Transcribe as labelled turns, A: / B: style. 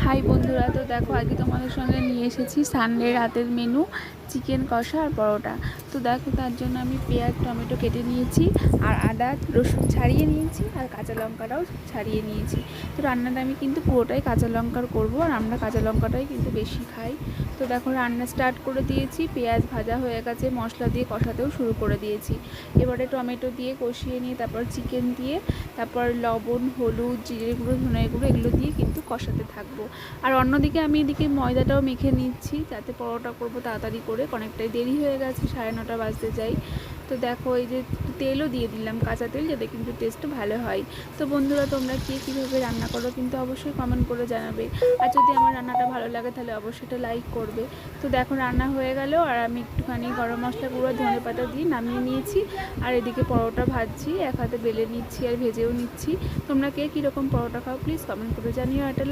A: High বন্ধুরা, তো দেখো আজকে তোমাদের সঙ্গে নিয়ে এসেছি সানডে রাতের মেনু চিকেন কষা আর পরোটা। তো দেখো তার জন্য আমি পেঁয়াজ টমেটো কেটে নিয়েছি আর আদা রসুন ছাড়িয়ে নিয়েছি আর কাঁচা লঙ্কাটাও ছাড়িয়ে নিয়েছি। তো রান্নাটা আমি কিন্তু পুরোটাই কাঁচা লঙ্কার করবো, আর আমরা কাঁচা লঙ্কাটাই কিন্তু বেশি খাই। তো দেখো রান্না স্টার্ট করে দিয়েছি, পেঁয়াজ ভাজা হয়ে গেছে, মশলা দিয়ে কষাতেও শুরু করে দিয়েছি। এবারে টমেটো দিয়ে কষিয়ে নিয়ে তারপর চিকেন দিয়ে তারপর লবণ হলুদ জিরে গুঁড়ো ধনে গুঁড়ো এগুলো দিয়ে কিন্তু কষাতে থাকবো। আর অন্যদিকে আমি এদিকে ময়দাটাও মেখে নিচ্ছি যাতে পরোটা করবো তাড়াতাড়ি করে, অনেকটাই দেরি হয়ে গেছে, 9:30 বাজতে যাই। তো দেখো এই যে তেলও দিয়ে দিলাম, কাঁচা তেল, যাতে কিন্তু টেস্টও ভালো হয়। তো বন্ধুরা তোমরা কে কীভাবে রান্না করো কিন্তু অবশ্যই কমেন্ট করে জানাবে। আর যদি আমার রান্নাটা ভালো লাগে তাহলে অবশ্যই এটা লাইক করবে। তো দেখো রান্না হয়ে গেল, আর আমি একটুখানি গরম মশলা গুঁড়ো ধনে পাতা দিয়ে নামিয়ে নিয়েছি। আর এদিকে পরোটা ভাজছি, এক হাতে বেলে নিচ্ছি আর ভেজেও নিচ্ছি। তোমরা কে কীরকম পরোটা খাও প্লিজ কমেন্ট করে জানিও, একটা লাইক